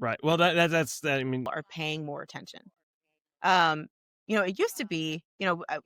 Right. Well, I mean, Are paying more attention. Um, it used to be,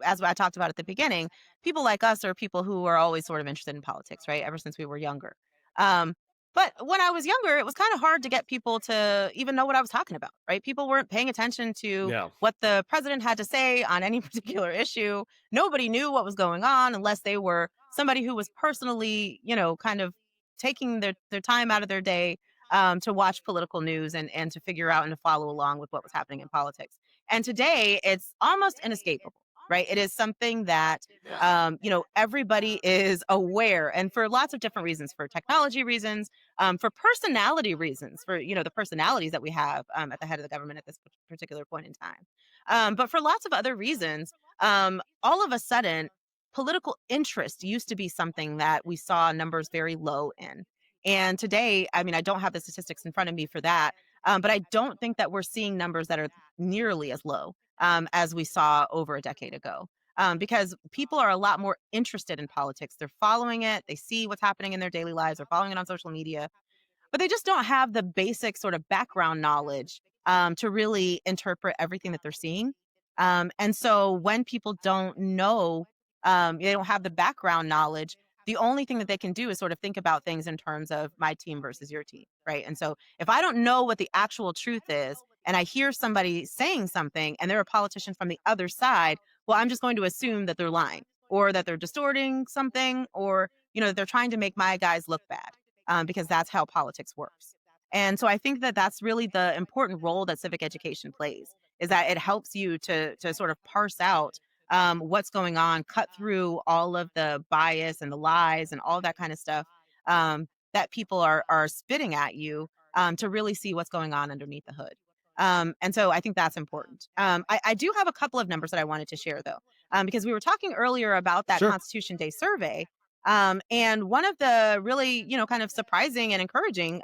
as I talked about at the beginning, people like us are people who are always sort of interested in politics, right? Ever since we were younger. Um, but when I was younger, it was kind of hard to get people to even know what I was talking about, right? People weren't paying attention to yeah. what the president had to say on any particular issue. Nobody knew what was going on unless they were somebody who was personally, kind of taking their time out of their day to watch political news and to figure out and to follow along with what was happening in politics. And today it's almost inescapable, right? It is something that, everybody is aware, and for lots of different reasons, for technology reasons, for personality reasons, for, the personalities that we have at the head of the government at this particular point in time. But for lots of other reasons, all of a sudden, political interest used to be something that we saw numbers very low in. And today, I mean, I don't have the statistics in front of me for that, but I don't think that we're seeing numbers that are nearly as low as we saw over a decade ago. Because people are a lot more interested in politics. They're following it. They see what's happening in their daily lives. They're following it on social media, but they just don't have the basic sort of background knowledge to really interpret everything that they're seeing. And so when people don't know, they don't have the background knowledge. The only thing that they can do is sort of think about things in terms of my team versus your team, right? And so if I don't know what the actual truth is, and I hear somebody saying something and they're a politician from the other side, well, I'm just going to assume that they're lying or that they're distorting something or, that they're trying to make my guys look bad because that's how politics works. And so I think that that's really the important role that civic education plays is that it helps you to sort of parse out what's going on, cut through all of the bias and the lies and all that kind of stuff that people are spitting at you to really see what's going on underneath the hood. And so I think that's important. I do have a couple of numbers that I wanted to share though, because we were talking earlier about that Sure. Constitution Day survey, and one of the really, kind of surprising and encouraging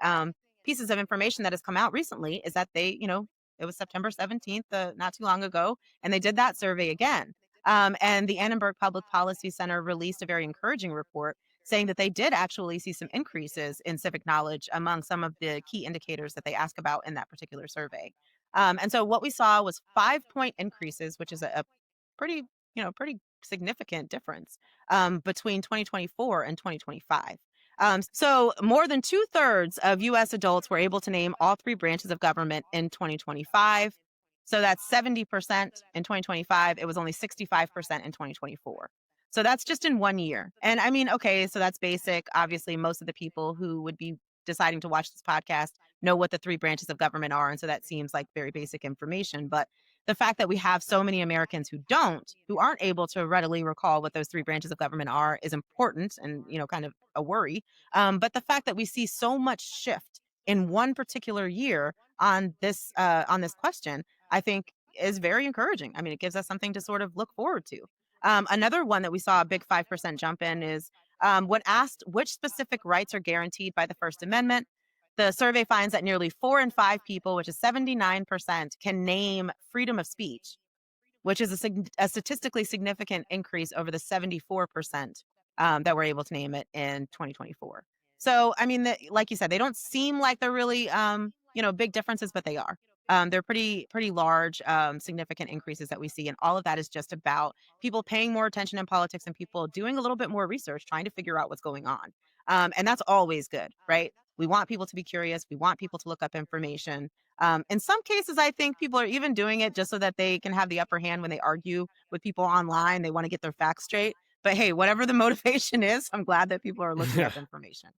pieces of information that has come out recently is that it was September 17th, not too long ago, and they did that survey again. And the Annenberg Public Policy Center released a very encouraging report saying that they did actually see some increases in civic knowledge among some of the key indicators that they ask about in that particular survey. And so what we saw was 5-point increases, which is a pretty, pretty significant difference between 2024 and 2025. So more than two-thirds of U.S. adults were able to name all three branches of government in 2025. So that's 70% in 2025. It was only 65% in 2024. So that's just in 1 year. And I mean, okay, so that's basic. Obviously, most of the people who would be deciding to watch this podcast know what the three branches of government are. And so that seems like very basic information. But the fact that we have so many Americans who aren't able to readily recall what those three branches of government are is important and, kind of a worry. But the fact that we see so much shift in one particular year on this question, I think is very encouraging. I mean, it gives us something to sort of look forward to. Another one that we saw a big 5% jump in is when asked which specific rights are guaranteed by the First Amendment, the survey finds that nearly 4 in 5 people, which is 79%, can name freedom of speech, which is a statistically significant increase over the 74% that were able to name it in 2024. So, I mean, like you said, they don't seem like they're really, big differences, but they are. They're pretty large, significant increases that we see, and all of that is just about people paying more attention in politics and people doing a little bit more research, trying to figure out what's going on, and that's always good, right? We want people to be curious. We want people to look up information. In some cases, I think people are even doing it just so that they can have the upper hand when they argue with people online. They want to get their facts straight. But hey, whatever the motivation is, I'm glad that people are looking Yeah. up information.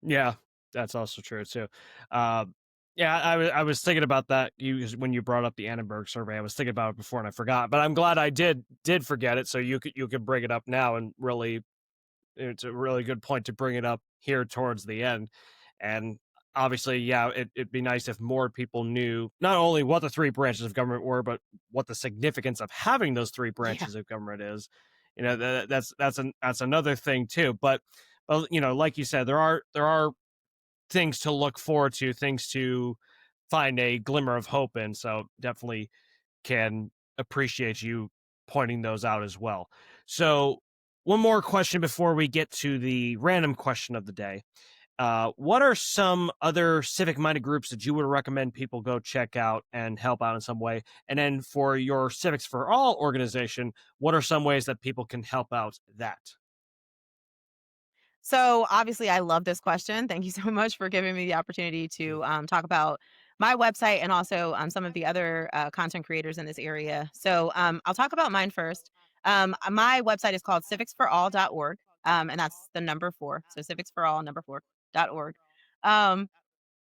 Yeah. That's also true too. Uh, yeah, I was thinking about that when you brought up the Annenberg survey. I was thinking about it before and I forgot, but I'm glad I did forget it. So you could bring it up now, and really, it's a really good point to bring it up here towards the end. And obviously, yeah, it'd be nice if more people knew not only what the three branches of government were, but what the significance of having those three Yeah. branches of government is. That's another thing too. But like you said, there are things to look forward to, things to find a glimmer of hope in. So definitely can appreciate you pointing those out as well. So one more question before we get to the random question of the day. What are some other civic minded groups that you would recommend people go check out and help out in some way? And then for your Civics for All organization, what are some ways that people can help out that? So obviously, I love this question. Thank you so much for giving me the opportunity to talk about my website and also some of the other content creators in this area. So I'll talk about mine first. My website is called civicsforall.org, and that's the number four. So civicsforall, number four.org. Um,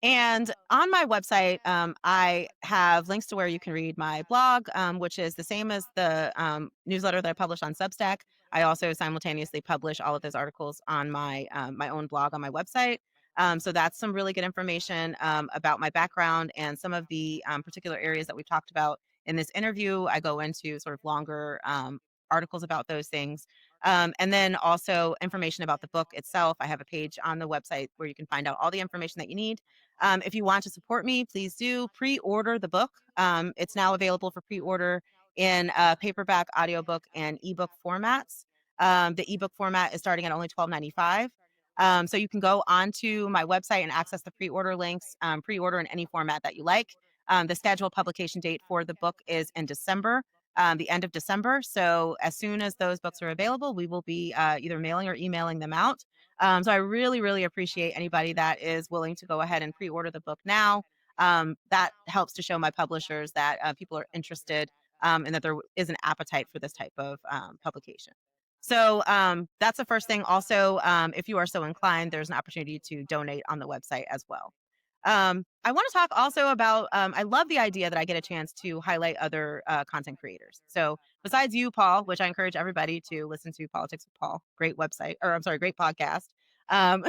and on my website, I have links to where you can read my blog, which is the same as the newsletter that I publish on Substack. I also simultaneously publish all of those articles on my own blog on my website. So that's some really good information about my background and some of the particular areas that we've talked about in this interview. I go into sort of longer articles about those things. And then also information about the book itself. I have a page on the website where you can find out all the information that you need. If you want to support me, please do pre-order the book. It's now available for pre-order in paperback, audiobook, and ebook formats. The ebook format is starting at only $12.95. So you can go onto my website and access the pre-order links, pre-order in any format that you like. The scheduled publication date for the book is in December, the end of December. So as soon as those books are available, we will be either mailing or emailing them out. So I really, really appreciate anybody that is willing to go ahead and pre-order the book now. That helps to show my publishers that people are interested and that there is an appetite for this type of publication. So that's the first thing. Also, if you are so inclined, there's an opportunity to donate on the website as well. I want to talk also about, I love the idea that I get a chance to highlight other content creators. So besides you, Paul, which I encourage everybody to listen to Politics with Paul, great website, or I'm sorry, great podcast, um,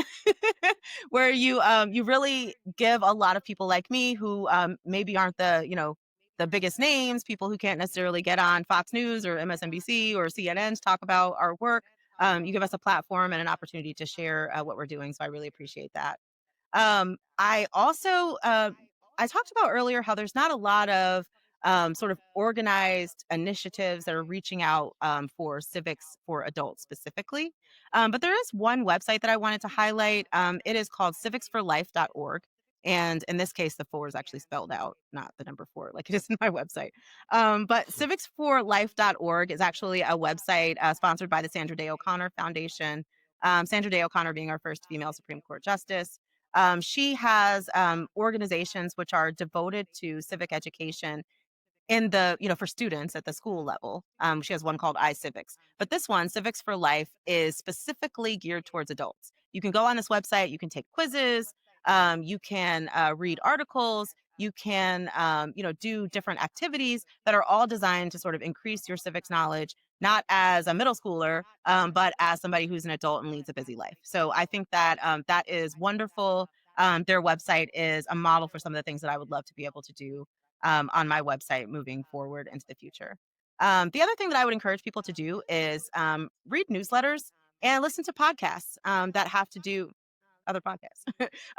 where you really give a lot of people like me who maybe aren't the biggest names, people who can't necessarily get on Fox News or MSNBC or CNN to talk about our work. You give us a platform and an opportunity to share what we're doing. So I really appreciate that. I also I talked about earlier how there's not a lot of sort of organized initiatives that are reaching out for civics for adults specifically. But there is one website that I wanted to highlight. It is called civicsforlife.org. And in this case, the four is actually spelled out, not the number four, like it is in my website. But civicsforlife.org is actually a website sponsored by the Sandra Day O'Connor Foundation. Sandra Day O'Connor being our first female Supreme Court justice. She has organizations which are devoted to civic education in for students at the school level. She has one called iCivics, but this one, Civics for Life, is specifically geared towards adults. You can go on this website, you can take quizzes, you can read articles, you can, do different activities that are all designed to sort of increase your civics knowledge, not as a middle schooler, but as somebody who's an adult and leads a busy life. So I think that that is wonderful. Their website is a model for some of the things that I would love to be able to do on my website moving forward into the future. The other thing that I would encourage people to do is read newsletters and listen to podcasts that have to do other podcasts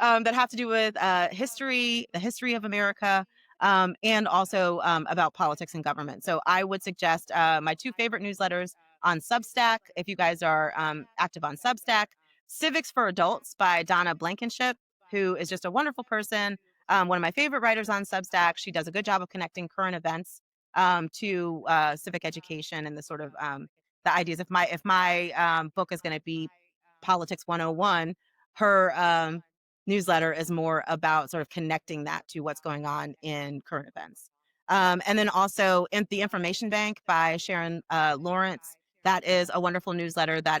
that have to do with history, the history of America, and also about politics and government. So I would suggest my two favorite newsletters on Substack. If you guys are active on Substack, Civics for Adults by Donna Blankenship, who is just a wonderful person. One of my favorite writers on Substack. She does a good job of connecting current events to civic education and the sort of the ideas. If my book is going to be Politics 101, her newsletter is more about sort of connecting that to what's going on in current events. And then also in the Information Bank by Sharon Lawrence. That is a wonderful newsletter that is